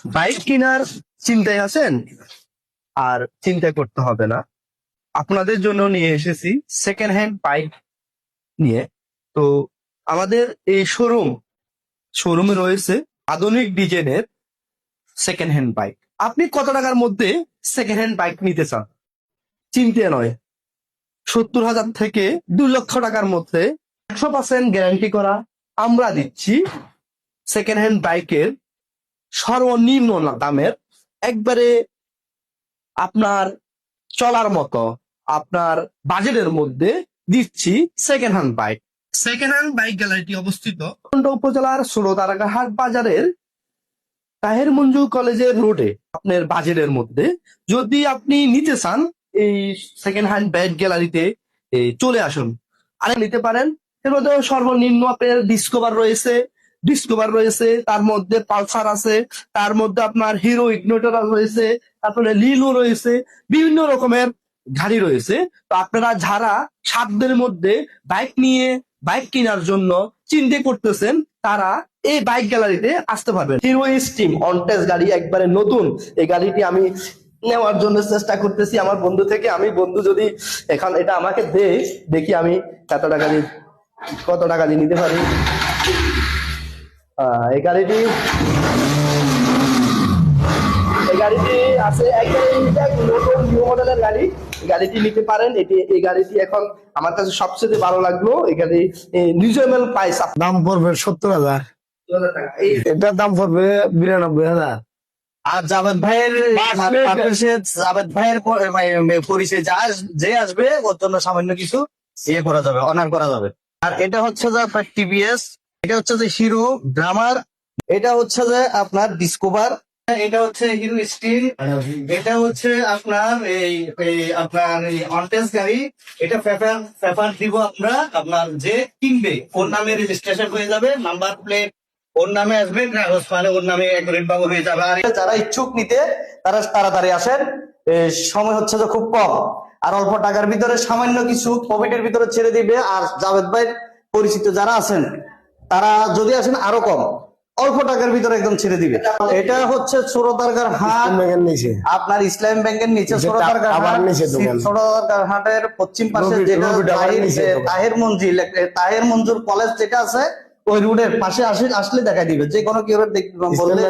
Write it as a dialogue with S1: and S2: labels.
S1: Bike কেনার চিন্তায় আছেন? আর চিন্তা করতে হবে না, আপনাদের জন্য নিয়ে এসেছি সেকেন্ড হ্যান্ড বাইক নিয়ে। তো আমাদের এই শোরুমে রয়েছে আধুনিক ডিজাইনের সেকেন্ড হ্যান্ড বাইক। আপনি কত টাকার মধ্যে সেকেন্ড হ্যান্ড বাইক নিতে চান? চিন্তা নয়, 70,000 থেকে 2 লক্ষ টাকার মধ্যে 100% গ্যারান্টি করা আমরা দিচ্ছি সেকেন্ড হ্যান্ড বাইকের সর্বনিম্ন দামের, একবারে আপনার চলার মতো, আপনার বাজেটের মধ্যে দিচ্ছি second hand bike. Second hand bike গ্যালারিটি অবস্থিত কুমিল্লা উপজেলার ষোলতারাঘাট বাজারের তাহের মঞ্জু কলেজের রোডে। আপনার বাজেটের মধ্যে যদি আপনি নিতে চান, এই সেকেন্ড হ্যান্ড বাইক গ্যালারিতে চলে আসুন, আর নিতে পারেন। এর মধ্যে সর্বনিম্ন আপনার ডিসকভার রয়েছে, তার মধ্যে পালসার আছে, তার মধ্যে আপনার হিরো ইগনিটর রয়েছে, তারপরে লিলো রয়েছে, বিভিন্ন রকমের গাড়ি রয়েছে। তো আপনারা যারা সাধ্যের মধ্যে বাইক কেনার জন্য চিন্তা করতেছেন, তারা এই বাইক গ্যালারিতে আসতে পারবেন। হিরো স্টিম অনটেস্ট গাড়ি, একবারে নতুন। এই গাড়িটি আমি নেওয়ার জন্য চেষ্টা করতেছি আমার বন্ধু থেকে। বন্ধু যদি এখন এটা আমাকে দেখি আমি কত টাকা দিয়ে নিতে পারি। এই গাড়িটি আছে একবারে নতুন নিউ মডেলের গাড়ি। গাড়িটি নিতে পারেন। এই গাড়িটি এখন আমার কাছে সবচেয়ে ভালো লাগলো। এই গাড়ি রিজনেবল প্রাইস,
S2: দাম পড়বে 70,000।
S1: 2,000 টাকা।
S2: এটার দাম পড়বে 92,000।
S3: আর জাভেদ ভাইয়ের পরিচয় যে আসবে ওর জন্য সামান্য কিছু করা যাবে, অনার করা যাবে। আর এটা হচ্ছে যে আপনার টিভিএস, এটা হচ্ছে যে হিরো গ্লামার, এটা হচ্ছে যে আপনার ডিসকভার, এটা হচ্ছে হিরো স্টিল, এটা হচ্ছে আপনার আপনার অনটেস্ট গাড়ি। এটা ফেফার দিব আমরা, আপনার যে কিনবে ওর নামে রেজিস্ট্রেশন হয়ে যাবে, নাম্বার প্লেট ওর নামে আসবে, কাগজ ফাইলে ওর নামে অ্যাকুরেট ভাবে হয়ে যাবে। আর যারা ইচ্ছুক নিতে তারা তাড়াতাড়ি আসেন, সময় হচ্ছে যে খুব কম, আর অল্প টাকার ভিতরে সামান্য কিছু প্রফিটের ভিতরে ছেড়ে দিবে। আর জাভেদ ভাইয়ের পরিচিত যারা আছেন তারা যদি আসেন আরো কম, অল্প টাকার ভিতরে একদম ছেড়ে দিবে। এটা হচ্ছে ছোটদারগার হাট,
S2: নিচে
S3: আপনার ইসলাম ব্যাংকের নিচে ছোটদারগার হাটের পশ্চিম পাশে যেটা তাহের মঞ্জুর কলেজ যেটা আছে, ওই রোডের পাশে আসলে দেখা দিবে। যে কোনো কেউ বললে